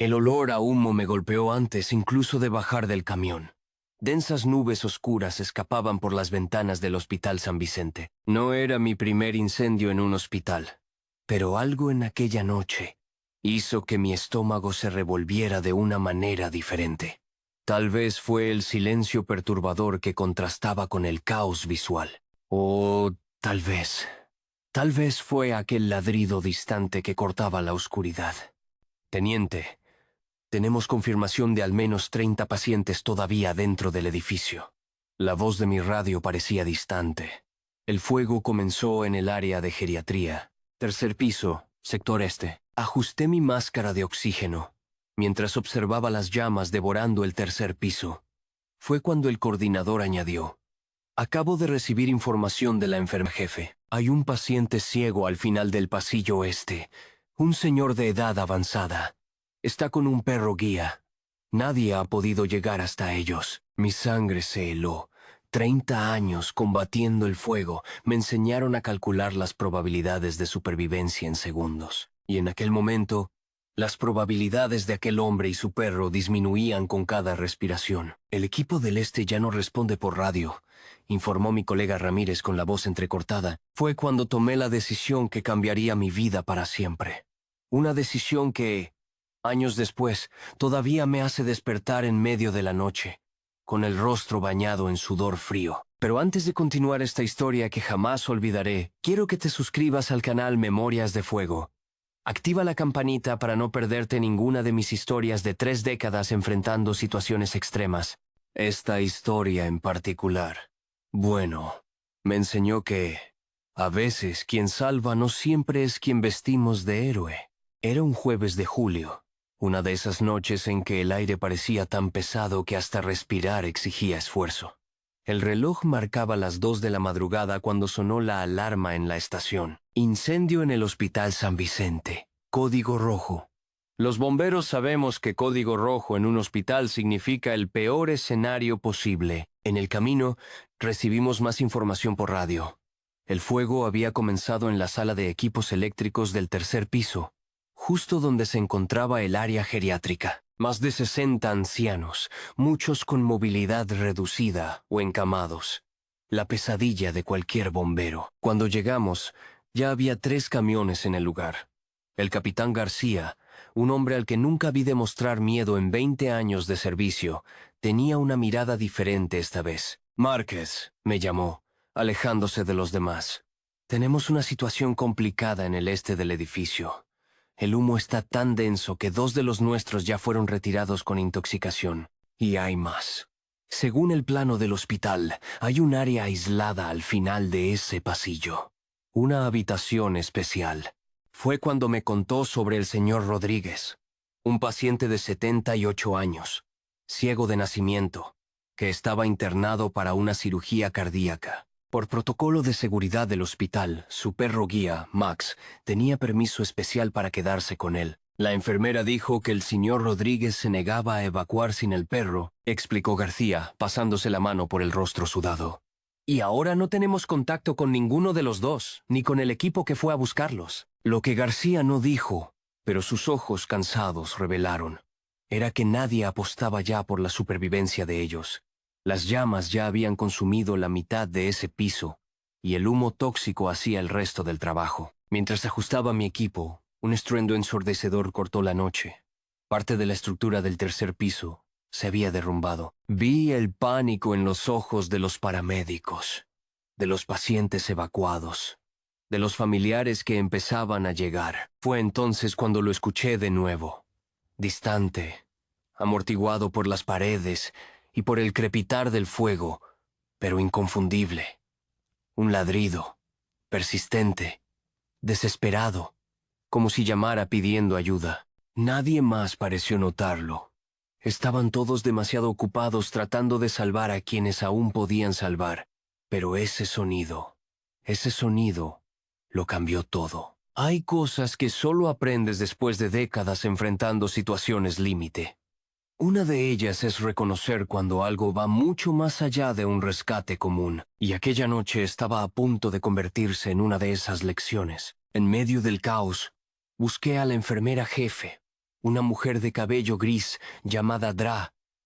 El olor a humo me golpeó antes incluso de bajar del camión. Densas nubes oscuras escapaban por las ventanas del Hospital San Vicente. No era mi primer incendio en un hospital, pero algo en aquella noche hizo que mi estómago se revolviera de una manera diferente. Tal vez fue el silencio perturbador que contrastaba con el caos visual. O tal vez fue aquel ladrido distante que cortaba la oscuridad. Teniente, tenemos confirmación de al menos 30 pacientes todavía dentro del edificio. La voz de mi radio parecía distante. El fuego comenzó en el área de geriatría. Tercer piso, sector este. Ajusté mi máscara de oxígeno mientras observaba las llamas devorando el tercer piso. Fue cuando el coordinador añadió: acabo de recibir información de la enfermera jefe. Hay un paciente ciego al final del pasillo este. Un señor de edad avanzada. Está con un perro guía. Nadie ha podido llegar hasta ellos. Mi sangre se heló. 30 años combatiendo el fuego me enseñaron a calcular las probabilidades de supervivencia en segundos. Y en aquel momento, las probabilidades de aquel hombre y su perro disminuían con cada respiración. El equipo del este ya no responde por radio, informó mi colega Ramírez con la voz entrecortada. Fue cuando tomé la decisión que cambiaría mi vida para siempre. Una decisión que, años después, todavía me hace despertar en medio de la noche, con el rostro bañado en sudor frío. Pero antes de continuar esta historia que jamás olvidaré, quiero que te suscribas al canal Memorias de Fuego. Activa la campanita para no perderte ninguna de mis historias de 3 décadas enfrentando situaciones extremas. Esta historia en particular, bueno, me enseñó que, a veces, quien salva no siempre es quien vestimos de héroe. Era un jueves de julio, una de esas noches en que el aire parecía tan pesado que hasta respirar exigía esfuerzo. El reloj marcaba las 2 de la madrugada cuando sonó la alarma en la estación. Incendio en el Hospital San Vicente. Código rojo. Los bomberos sabemos que código rojo en un hospital significa el peor escenario posible. En el camino, recibimos más información por radio. El fuego había comenzado en la sala de equipos eléctricos del tercer piso, justo donde se encontraba el área geriátrica. Más de 60 ancianos, muchos con movilidad reducida o encamados. La pesadilla de cualquier bombero. Cuando llegamos, ya había 3 camiones en el lugar. El capitán García, un hombre al que nunca vi demostrar miedo en 20 años de servicio, tenía una mirada diferente esta vez. Márquez, me llamó, alejándose de los demás. Tenemos una situación complicada en el este del edificio. El humo está tan denso que 2 de los nuestros ya fueron retirados con intoxicación. Y hay más. Según el plano del hospital, hay un área aislada al final de ese pasillo. Una habitación especial. Fue cuando me contó sobre el señor Rodríguez, un paciente de 78 años, ciego de nacimiento, que estaba internado para una cirugía cardíaca. Por protocolo de seguridad del hospital, su perro guía, Max, tenía permiso especial para quedarse con él. La enfermera dijo que el señor Rodríguez se negaba a evacuar sin el perro, explicó García, pasándose la mano por el rostro sudado. Y ahora no tenemos contacto con ninguno de los dos, ni con el equipo que fue a buscarlos. Lo que García no dijo, pero sus ojos cansados revelaron, era que nadie apostaba ya por la supervivencia de ellos. Las llamas ya habían consumido la mitad de ese piso, y el humo tóxico hacía el resto del trabajo. Mientras ajustaba mi equipo, un estruendo ensordecedor cortó la noche. Parte de la estructura del tercer piso se había derrumbado. Vi el pánico en los ojos de los paramédicos, de los pacientes evacuados, de los familiares que empezaban a llegar. Fue entonces cuando lo escuché de nuevo, distante, amortiguado por las paredes y por el crepitar del fuego, pero inconfundible. Un ladrido, persistente, desesperado, como si llamara pidiendo ayuda. Nadie más pareció notarlo. Estaban todos demasiado ocupados tratando de salvar a quienes aún podían salvar, pero ese sonido lo cambió todo. Hay cosas que solo aprendes después de décadas enfrentando situaciones límite. Una de ellas es reconocer cuando algo va mucho más allá de un rescate común, y aquella noche estaba a punto de convertirse en una de esas lecciones. En medio del caos, busqué a la enfermera jefe, una mujer de cabello gris llamada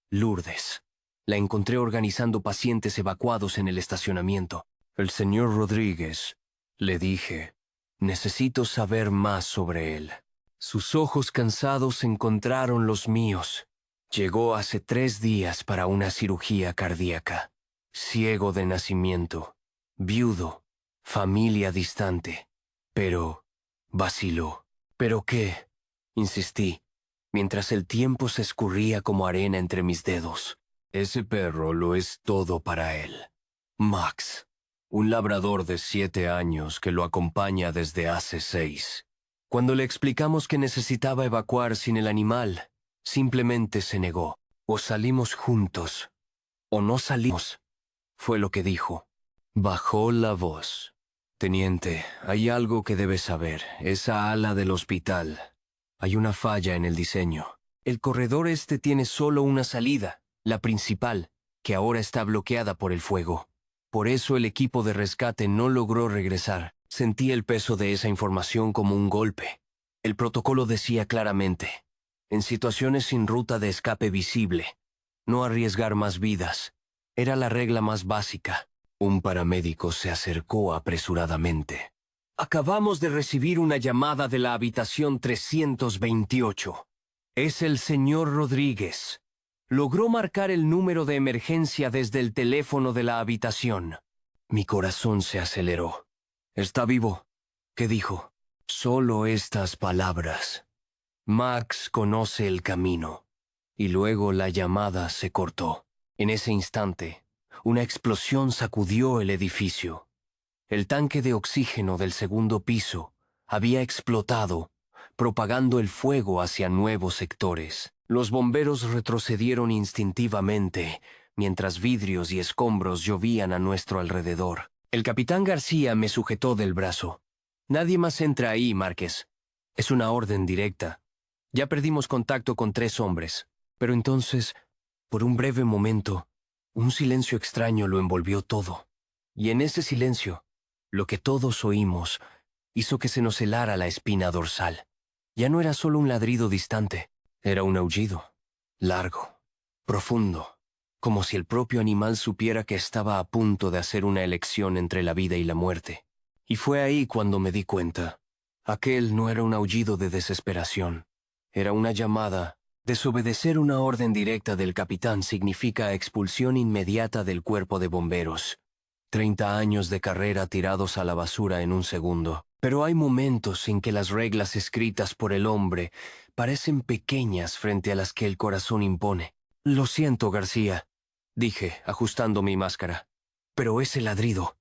Lourdes. La encontré organizando pacientes evacuados en el estacionamiento. El señor Rodríguez, le dije, necesito saber más sobre él. Sus ojos cansados encontraron los míos. Llegó hace 3 días para una cirugía cardíaca. Ciego de nacimiento, viudo, familia distante. Pero vaciló. ¿Pero qué? Insistí, mientras el tiempo se escurría como arena entre mis dedos. Ese perro lo es todo para él. Max, un labrador de 7 años que lo acompaña desde hace 6. Cuando le explicamos que necesitaba evacuar sin el animal, simplemente se negó. O salimos juntos, o no salimos, fue lo que dijo. Bajó la voz. Teniente, hay algo que debe saber. Esa ala del hospital. Hay una falla en el diseño. El corredor este tiene solo una salida, la principal, que ahora está bloqueada por el fuego. Por eso el equipo de rescate no logró regresar. Sentí el peso de esa información como un golpe. El protocolo decía claramente, en situaciones sin ruta de escape visible, no arriesgar más vidas. Era la regla más básica. Un paramédico se acercó apresuradamente. Acabamos de recibir una llamada de la habitación 328. Es el señor Rodríguez. Logró marcar el número de emergencia desde el teléfono de la habitación. Mi corazón se aceleró. ¿Está vivo? ¿Qué dijo? Solo estas palabras. Max conoce el camino. Y luego la llamada se cortó. En ese instante, una explosión sacudió el edificio. El tanque de oxígeno del segundo piso había explotado, propagando el fuego hacia nuevos sectores. Los bomberos retrocedieron instintivamente, mientras vidrios y escombros llovían a nuestro alrededor. El capitán García me sujetó del brazo. Nadie más entra ahí, Márquez. Es una orden directa. Ya perdimos contacto con 3 hombres. Pero entonces, por un breve momento, un silencio extraño lo envolvió todo. Y en ese silencio, lo que todos oímos hizo que se nos helara la espina dorsal. Ya no era solo un ladrido distante, era un aullido, largo, profundo, como si el propio animal supiera que estaba a punto de hacer una elección entre la vida y la muerte. Y fue ahí cuando me di cuenta. Aquel no era un aullido de desesperación, era una llamada. Desobedecer una orden directa del capitán significa expulsión inmediata del cuerpo de bomberos. 30 años de carrera tirados a la basura en un segundo. Pero hay momentos en que las reglas escritas por el hombre parecen pequeñas frente a las que el corazón impone. Lo siento, García, dije, ajustando mi máscara. Pero ese ladrido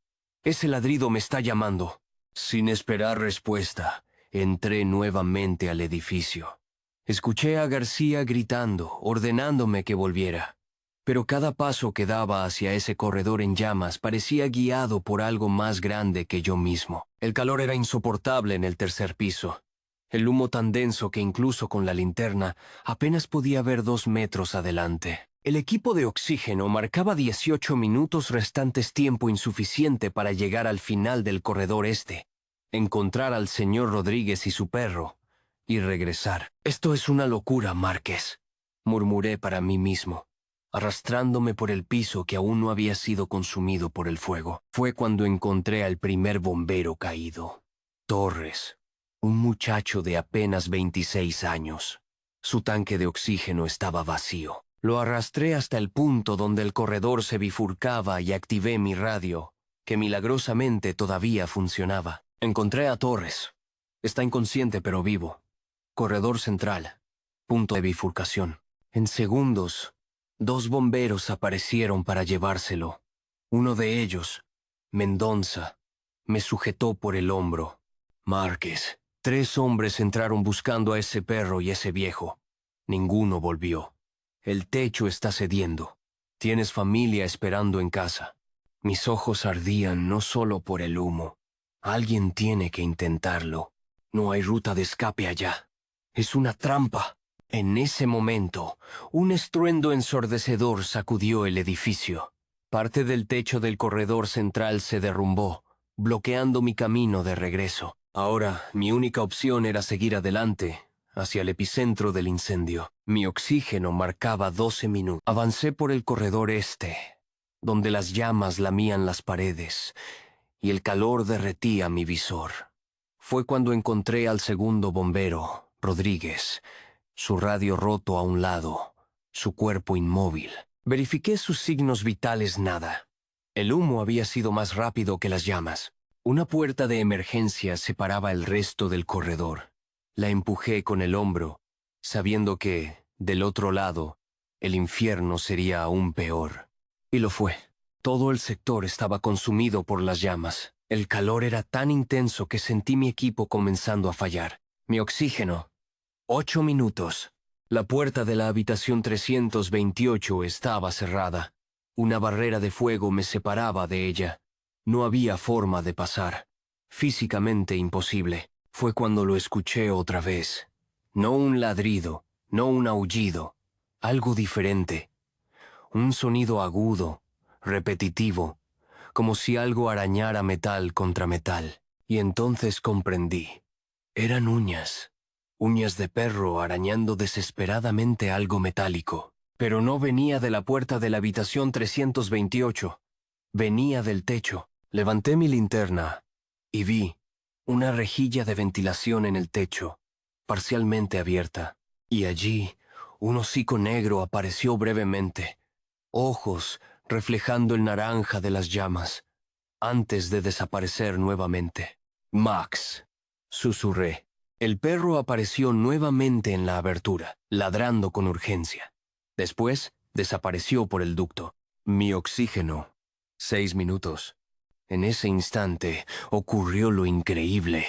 me está llamando. Sin esperar respuesta, entré nuevamente al edificio. Escuché a García gritando, ordenándome que volviera. Pero cada paso que daba hacia ese corredor en llamas parecía guiado por algo más grande que yo mismo. El calor era insoportable en el 3er piso. El humo tan denso que incluso con la linterna apenas podía ver 2 metros adelante. El equipo de oxígeno marcaba 18 minutos restantes, tiempo insuficiente para llegar al final del corredor este, encontrar al señor Rodríguez y su perro, y regresar. Esto es una locura, Márquez, murmuré para mí mismo, arrastrándome por el piso que aún no había sido consumido por el fuego. Fue cuando encontré al primer bombero caído. Torres, un muchacho de apenas 26 años. Su tanque de oxígeno estaba vacío. Lo arrastré hasta el punto donde el corredor se bifurcaba y activé mi radio, que milagrosamente todavía funcionaba. Encontré a Torres. Está inconsciente pero vivo. Corredor central. Punto de bifurcación. En segundos, 2 bomberos aparecieron para llevárselo. Uno de ellos, Mendonza, me sujetó por el hombro. Márquez, 3 hombres entraron buscando a ese perro y ese viejo. Ninguno volvió. El techo está cediendo. Tienes familia esperando en casa. Mis ojos ardían no solo por el humo. Alguien tiene que intentarlo. No hay ruta de escape allá. Es una trampa. En ese momento, un estruendo ensordecedor sacudió el edificio. Parte del techo del corredor central se derrumbó, bloqueando mi camino de regreso. Ahora, mi única opción era seguir adelante, hacia el epicentro del incendio. Mi oxígeno marcaba 12 minutos. Avancé por el corredor este, donde las llamas lamían las paredes y el calor derretía mi visor. Fue cuando encontré al segundo bombero, Rodríguez, su radio roto a un lado, su cuerpo inmóvil. Verifiqué sus signos vitales, nada. El humo había sido más rápido que las llamas. Una puerta de emergencia separaba el resto del corredor. La empujé con el hombro, sabiendo que, del otro lado, el infierno sería aún peor. Y lo fue. Todo el sector estaba consumido por las llamas. El calor era tan intenso que sentí mi equipo comenzando a fallar. Mi oxígeno. 8 minutos. La puerta de la habitación 328 estaba cerrada. Una barrera de fuego me separaba de ella. No había forma de pasar. Físicamente imposible. Fue cuando lo escuché otra vez. No un ladrido, no un aullido. Algo diferente. Un sonido agudo, repetitivo, como si algo arañara metal contra metal. Y entonces comprendí. Eran uñas. Uñas de perro arañando desesperadamente algo metálico. Pero no venía de la puerta de la habitación 328. Venía del techo. Levanté mi linterna y vi una rejilla de ventilación en el techo, parcialmente abierta. Y allí un hocico negro apareció brevemente. Ojos reflejando el naranja de las llamas, antes de desaparecer nuevamente. «Max», susurré. El perro apareció nuevamente en la abertura, ladrando con urgencia. Después, desapareció por el ducto. Mi oxígeno. 6 minutos. En ese instante, ocurrió lo increíble.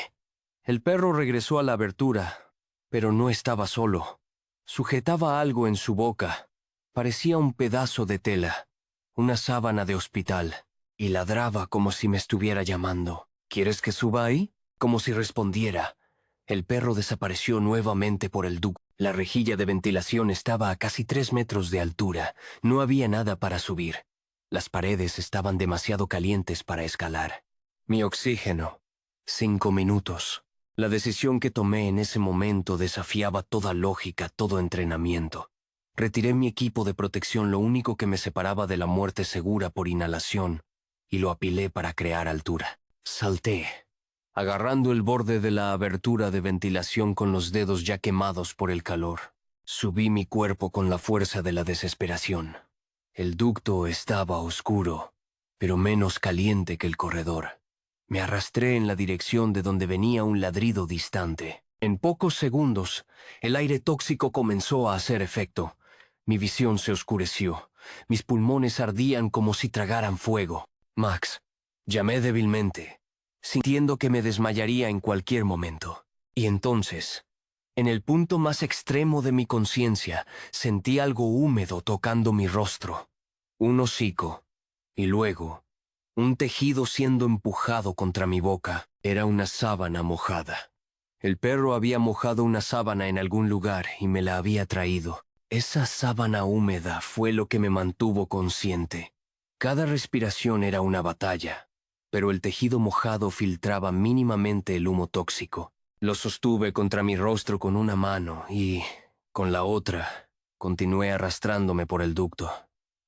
El perro regresó a la abertura, pero no estaba solo. Sujetaba algo en su boca. Parecía un pedazo de tela, una sábana de hospital, y ladraba como si me estuviera llamando. «¿Quieres que suba ahí?» Como si respondiera. El perro desapareció nuevamente por el ducto. La rejilla de ventilación estaba a casi 3 metros de altura. No había nada para subir. Las paredes estaban demasiado calientes para escalar. Mi oxígeno. 5 minutos. La decisión que tomé en ese momento desafiaba toda lógica, todo entrenamiento. Retiré mi equipo de protección, lo único que me separaba de la muerte segura por inhalación, y lo apilé para crear altura. Salté, agarrando el borde de la abertura de ventilación con los dedos ya quemados por el calor. Subí mi cuerpo con la fuerza de la desesperación. El ducto estaba oscuro, pero menos caliente que el corredor. Me arrastré en la dirección de donde venía un ladrido distante. En pocos segundos, el aire tóxico comenzó a hacer efecto. Mi visión se oscureció. Mis pulmones ardían como si tragaran fuego. «Max», llamé débilmente, sintiendo que me desmayaría en cualquier momento. Y entonces, en el punto más extremo de mi conciencia, sentí algo húmedo tocando mi rostro. Un hocico. Y luego, un tejido siendo empujado contra mi boca. Era una sábana mojada. El perro había mojado una sábana en algún lugar y me la había traído. Esa sábana húmeda fue lo que me mantuvo consciente. Cada respiración era una batalla, pero el tejido mojado filtraba mínimamente el humo tóxico. Lo sostuve contra mi rostro con una mano y, con la otra, continué arrastrándome por el ducto,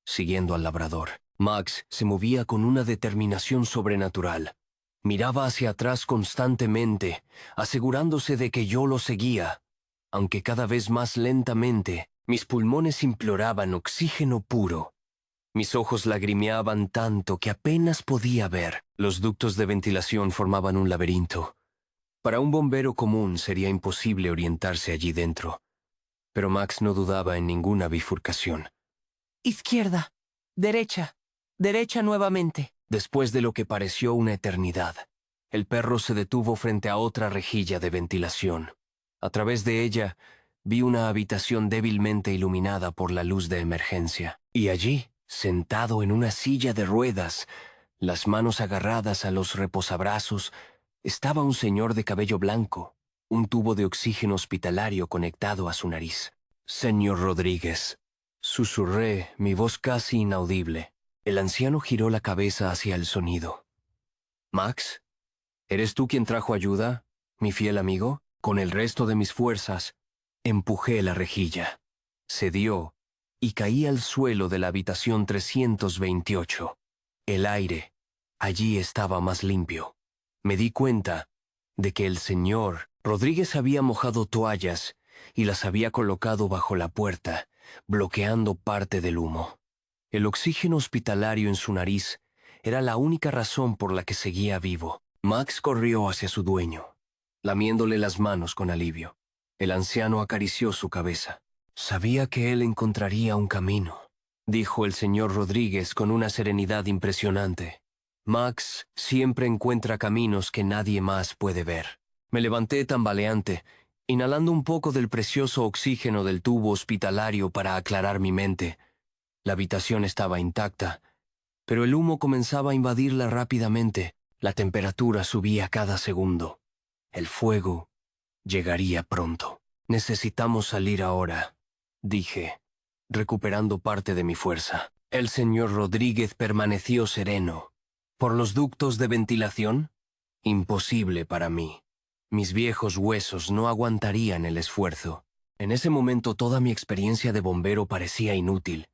siguiendo al labrador. Max se movía con una determinación sobrenatural. Miraba hacia atrás constantemente, asegurándose de que yo lo seguía, aunque cada vez más lentamente. Mis pulmones imploraban oxígeno puro. Mis ojos lagrimeaban tanto que apenas podía ver. Los ductos de ventilación formaban un laberinto. Para un bombero común sería imposible orientarse allí dentro, pero Max no dudaba en ninguna bifurcación. Izquierda, derecha, derecha nuevamente. Después de lo que pareció una eternidad, el perro se detuvo frente a otra rejilla de ventilación. A través de ella, vi una habitación débilmente iluminada por la luz de emergencia. Y allí, sentado en una silla de ruedas, las manos agarradas a los reposabrazos, estaba un señor de cabello blanco, un tubo de oxígeno hospitalario conectado a su nariz. «Señor Rodríguez», susurré, mi voz casi inaudible. El anciano giró la cabeza hacia el sonido. «Max, ¿eres tú quien trajo ayuda, mi fiel amigo?» Con el resto de mis fuerzas, Empujé la rejilla. Cedió y caí al suelo de la habitación 328. El aire allí estaba más limpio. Me di cuenta de que el señor Rodríguez había mojado toallas y las había colocado bajo la puerta, bloqueando parte del humo. El oxígeno hospitalario en su nariz era la única razón por la que seguía vivo. Max corrió hacia su dueño, lamiéndole las manos con alivio. El anciano acarició su cabeza. Sabía que él encontraría un camino, dijo el señor Rodríguez con una serenidad impresionante. Max siempre encuentra caminos que nadie más puede ver. Me levanté tambaleante, inhalando un poco del precioso oxígeno del tubo hospitalario para aclarar mi mente. La habitación estaba intacta, pero el humo comenzaba a invadirla rápidamente. La temperatura subía cada segundo. El fuego llegaría pronto. Necesitamos salir ahora, dije, recuperando parte de mi fuerza. El señor Rodríguez permaneció sereno. ¿Por los ductos de ventilación? Imposible para mí. Mis viejos huesos no aguantarían el esfuerzo. En ese momento toda mi experiencia de bombero parecía inútil.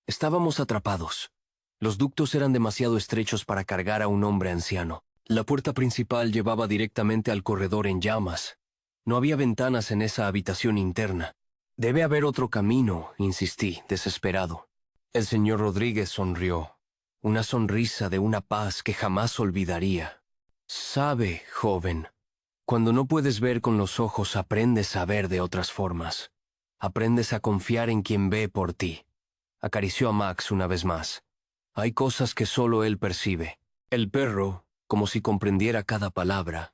Estábamos atrapados. Los ductos eran demasiado estrechos para cargar a un hombre anciano. La puerta principal llevaba directamente al corredor en llamas. No había ventanas en esa habitación interna. Debe haber otro camino, insistí, desesperado. El señor Rodríguez sonrió. Una sonrisa de una paz que jamás olvidaría. Sabe, joven, cuando no puedes ver con los ojos, aprendes a ver de otras formas. Aprendes a confiar en quien ve por ti. Acarició a Max una vez más. Hay cosas que solo él percibe. El perro, como si comprendiera cada palabra,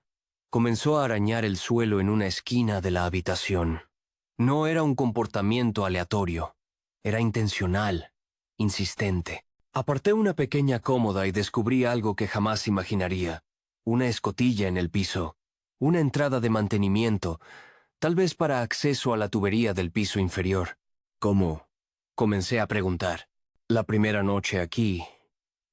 comenzó a arañar el suelo en una esquina de la habitación. No era un comportamiento aleatorio. Era intencional, insistente. Aparté una pequeña cómoda y descubrí algo que jamás imaginaría. Una escotilla en el piso. Una entrada de mantenimiento, tal vez para acceso a la tubería del piso inferior. ¿Cómo? Comencé a preguntar. La primera noche aquí,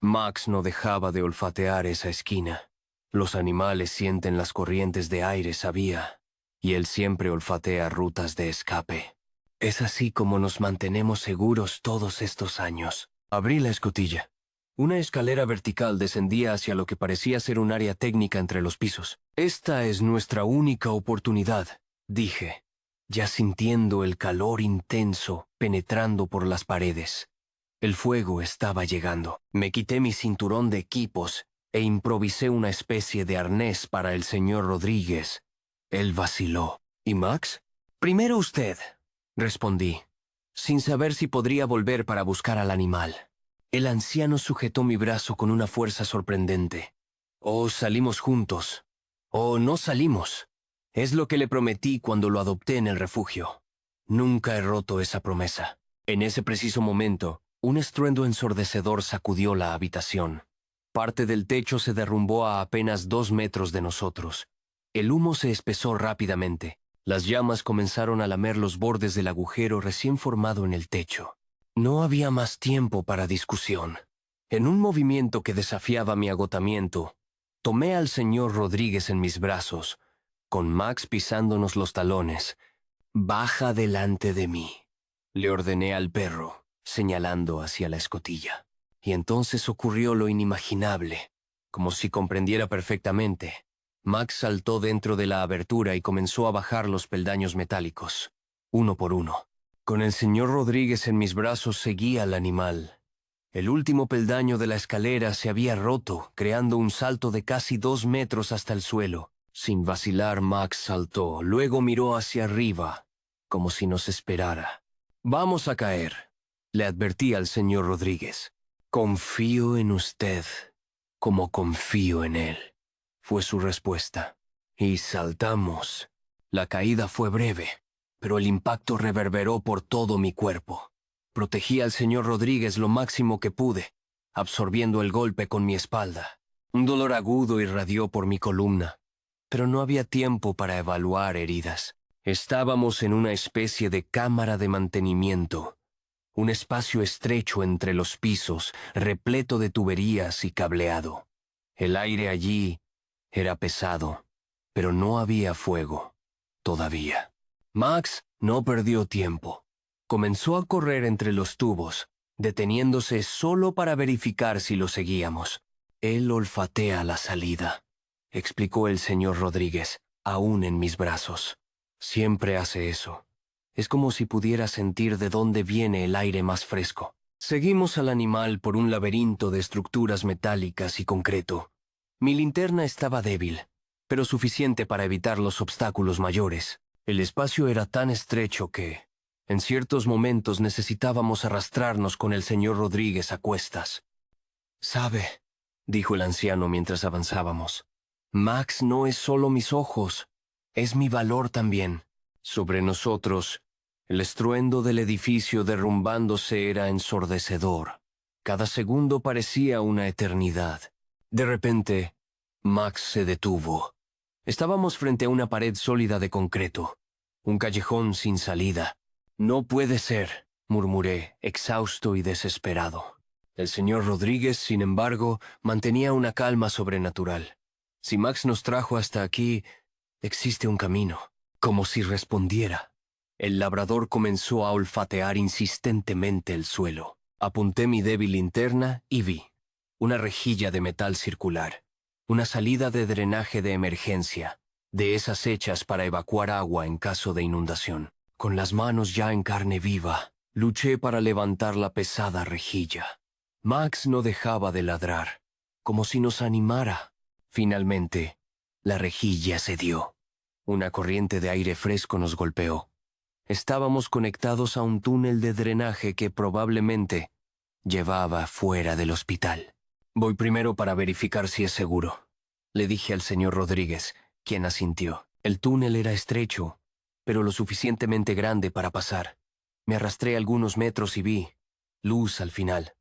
Max no dejaba de olfatear esa esquina. Los animales sienten las corrientes de aire, sabía, y él siempre olfatea rutas de escape. Es así como nos mantenemos seguros todos estos años. Abrí la escotilla. Una escalera vertical descendía hacia lo que parecía ser un área técnica entre los pisos. Esta es nuestra única oportunidad, dije, ya sintiendo el calor intenso penetrando por las paredes. El fuego estaba llegando. Me quité mi cinturón de equipos e improvisé una especie de arnés para el señor Rodríguez. Él vaciló. ¿Y Max? Primero usted, respondí, sin saber si podría volver para buscar al animal. El anciano sujetó mi brazo con una fuerza sorprendente. O salimos juntos, o no salimos. Es lo que le prometí cuando lo adopté en el refugio. Nunca he roto esa promesa. En ese preciso momento, un estruendo ensordecedor sacudió la habitación. Parte del techo se derrumbó a apenas 2 metros de nosotros. El humo se espesó rápidamente. Las llamas comenzaron a lamer los bordes del agujero recién formado en el techo. No había más tiempo para discusión. En un movimiento que desafiaba mi agotamiento, tomé al señor Rodríguez en mis brazos, con Max pisándonos los talones. «Baja delante de mí», le ordené al perro, señalando hacia la escotilla. Y entonces ocurrió lo inimaginable. Como si comprendiera perfectamente, Max saltó dentro de la abertura y comenzó a bajar los peldaños metálicos, uno por uno. Con el señor Rodríguez en mis brazos seguía al animal. El último peldaño de la escalera se había roto, creando un salto de casi 2 metros hasta el suelo. Sin vacilar, Max saltó, luego miró hacia arriba, como si nos esperara. «Vamos a caer», le advertí al señor Rodríguez. «Confío en usted, como confío en él», fue su respuesta. Y saltamos. La caída fue breve, pero el impacto reverberó por todo mi cuerpo. Protegí al señor Rodríguez lo máximo que pude, absorbiendo el golpe con mi espalda. Un dolor agudo irradió por mi columna, pero no había tiempo para evaluar heridas. Estábamos en una especie de cámara de mantenimiento, un espacio estrecho entre los pisos, repleto de tuberías y cableado. El aire allí era pesado, pero no había fuego, todavía. Max no perdió tiempo. Comenzó a correr entre los tubos, deteniéndose solo para verificar si lo seguíamos. Él olfatea la salida, explicó el señor Rodríguez, aún en mis brazos. Siempre hace eso. Es como si pudiera sentir de dónde viene el aire más fresco. Seguimos al animal por un laberinto de estructuras metálicas y concreto. Mi linterna estaba débil, pero suficiente para evitar los obstáculos mayores. El espacio era tan estrecho que, en ciertos momentos, necesitábamos arrastrarnos con el señor Rodríguez a cuestas. «¿Sabe?», dijo el anciano mientras avanzábamos. «Max no es solo mis ojos, es mi valor también». Sobre nosotros, el estruendo del edificio derrumbándose era ensordecedor. Cada segundo parecía una eternidad. De repente, Max se detuvo. Estábamos frente a una pared sólida de concreto, un callejón sin salida. «No puede ser», murmuré, exhausto y desesperado. El señor Rodríguez, sin embargo, mantenía una calma sobrenatural. «Si Max nos trajo hasta aquí, existe un camino», como si respondiera. El labrador comenzó a olfatear insistentemente el suelo. Apunté mi débil linterna y vi una rejilla de metal circular, una salida de drenaje de emergencia, de esas hechas para evacuar agua en caso de inundación. Con las manos ya en carne viva, luché para levantar la pesada rejilla. Max no dejaba de ladrar, como si nos animara. Finalmente, la rejilla cedió. Una corriente de aire fresco nos golpeó. Estábamos conectados a un túnel de drenaje que probablemente llevaba fuera del hospital. «Voy primero para verificar si es seguro», le dije al señor Rodríguez, quien asintió. El túnel era estrecho, pero lo suficientemente grande para pasar. Me arrastré algunos metros y vi luz al final,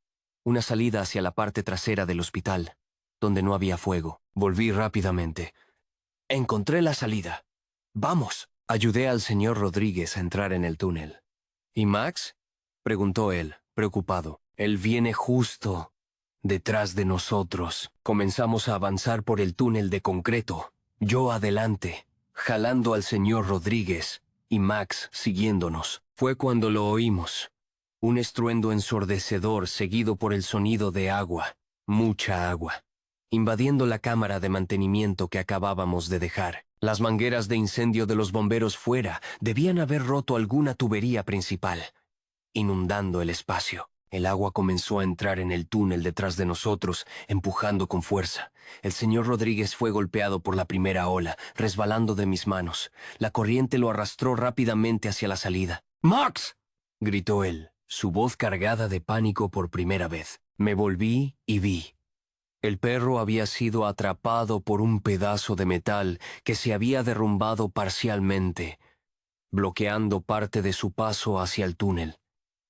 una salida hacia la parte trasera del hospital, donde no había fuego. Volví rápidamente. «Encontré la salida. ¡Vamos!». Ayudé al señor Rodríguez a entrar en el túnel. «¿Y Max?», preguntó él, preocupado. «Él viene justo detrás de nosotros». Comenzamos a avanzar por el túnel de concreto, yo adelante, jalando al señor Rodríguez, y Max siguiéndonos. Fue cuando lo oímos. Un estruendo ensordecedor seguido por el sonido de agua, mucha agua, invadiendo la cámara de mantenimiento que acabábamos de dejar. Las mangueras de incendio de los bomberos fuera debían haber roto alguna tubería principal, inundando el espacio. El agua comenzó a entrar en el túnel detrás de nosotros, empujando con fuerza. El señor Rodríguez fue golpeado por la primera ola, resbalando de mis manos. La corriente lo arrastró rápidamente hacia la salida. «¡Max!», gritó él, su voz cargada de pánico por primera vez. Me volví y vi. El perro había sido atrapado por un pedazo de metal que se había derrumbado parcialmente, bloqueando parte de su paso hacia el túnel.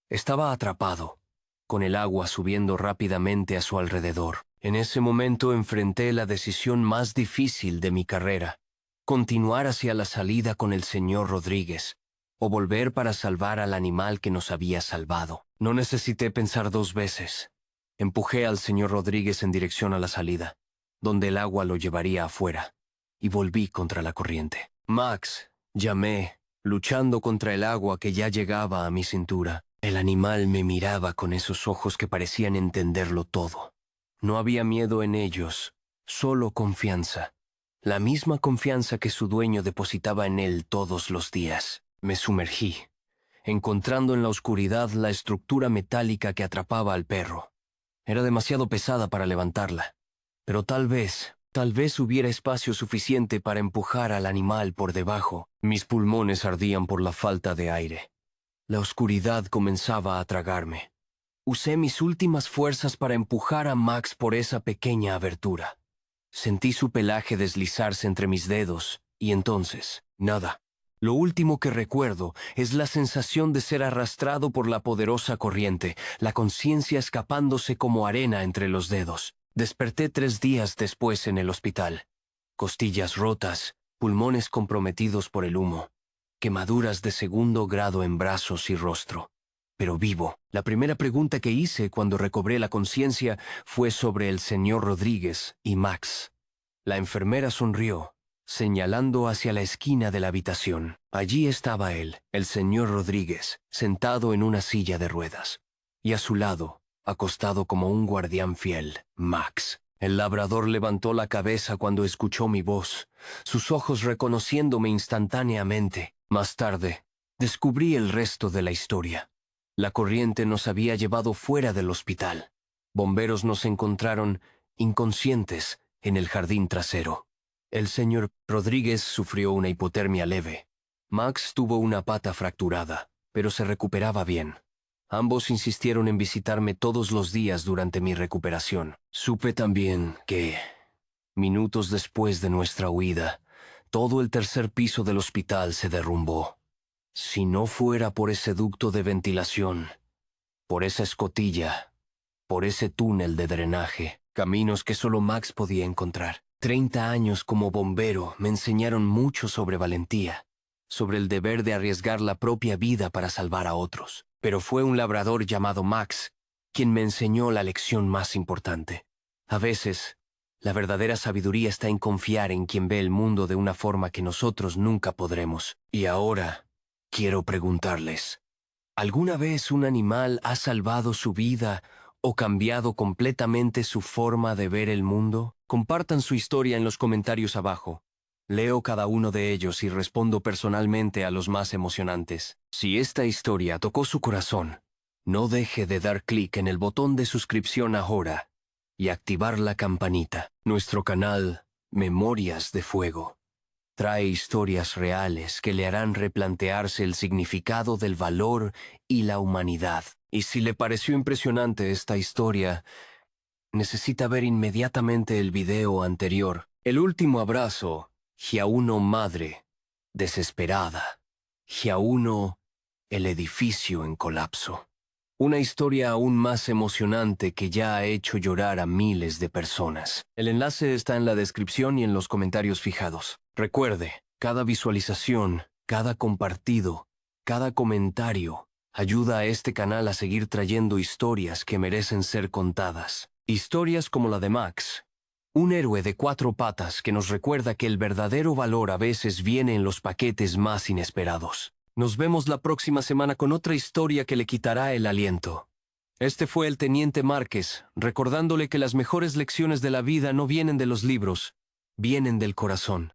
Estaba atrapado, con el agua subiendo rápidamente a su alrededor. En ese momento enfrenté la decisión más difícil de mi carrera: continuar hacia la salida con el señor Rodríguez, o volver para salvar al animal que nos había salvado. No necesité pensar dos veces. Empujé al señor Rodríguez en dirección a la salida, donde el agua lo llevaría afuera, y volví contra la corriente. «Max», llamé, luchando contra el agua que ya llegaba a mi cintura. El animal me miraba con esos ojos que parecían entenderlo todo. No había miedo en ellos, solo confianza. La misma confianza que su dueño depositaba en él todos los días. Me sumergí, encontrando en la oscuridad la estructura metálica que atrapaba al perro. Era demasiado pesada para levantarla, pero tal vez hubiera espacio suficiente para empujar al animal por debajo. Mis pulmones ardían por la falta de aire. La oscuridad comenzaba a tragarme. Usé mis últimas fuerzas para empujar a Max por esa pequeña abertura. Sentí su pelaje deslizarse entre mis dedos, y entonces, nada. Lo último que recuerdo es la sensación de ser arrastrado por la poderosa corriente, la conciencia escapándose como arena entre los dedos. Desperté 3 días después en el hospital. Costillas rotas, pulmones comprometidos por el humo, quemaduras de 2º grado en brazos y rostro. Pero vivo. La primera pregunta que hice cuando recobré la conciencia fue sobre el señor Rodríguez y Max. La enfermera sonrió, señalando hacia la esquina de la habitación. Allí estaba él, el señor Rodríguez, sentado en una silla de ruedas. Y a su lado, acostado como un guardián fiel, Max. El labrador levantó la cabeza cuando escuchó mi voz, sus ojos reconociéndome instantáneamente. Más tarde, descubrí el resto de la historia. La corriente nos había llevado fuera del hospital. Bomberos nos encontraron inconscientes en el jardín trasero. El señor Rodríguez sufrió una hipotermia leve. Max tuvo una pata fracturada, pero se recuperaba bien. Ambos insistieron en visitarme todos los días durante mi recuperación. Supe también que, minutos después de nuestra huida, todo el tercer piso del hospital se derrumbó. Si no fuera por ese ducto de ventilación, por esa escotilla, por ese túnel de drenaje, caminos que solo Max podía encontrar. 30 años como bombero me enseñaron mucho sobre valentía, sobre el deber de arriesgar la propia vida para salvar a otros. Pero fue un labrador llamado Max quien me enseñó la lección más importante. A veces, la verdadera sabiduría está en confiar en quien ve el mundo de una forma que nosotros nunca podremos. Y ahora, quiero preguntarles, ¿alguna vez un animal ha salvado su vida o cambiado completamente su forma de ver el mundo? Compartan su historia en los comentarios abajo. Leo cada uno de ellos y respondo personalmente a los más emocionantes. Si esta historia tocó su corazón, no deje de dar clic en el botón de suscripción ahora y activar la campanita. Nuestro canal Memorias de Fuego trae historias reales que le harán replantearse el significado del valor y la humanidad. Y si le pareció impresionante esta historia, necesita ver inmediatamente el video anterior. El último abrazo. Giauno madre, desesperada. Giauno, el edificio en colapso. Una historia aún más emocionante que ya ha hecho llorar a miles de personas. El enlace está en la descripción y en los comentarios fijados. Recuerde, cada visualización, cada compartido, cada comentario ayuda a este canal a seguir trayendo historias que merecen ser contadas. Historias como la de Max. Un héroe de 4 patas que nos recuerda que el verdadero valor a veces viene en los paquetes más inesperados. Nos vemos la próxima semana con otra historia que le quitará el aliento. Este fue el Teniente Márquez, recordándole que las mejores lecciones de la vida no vienen de los libros, vienen del corazón.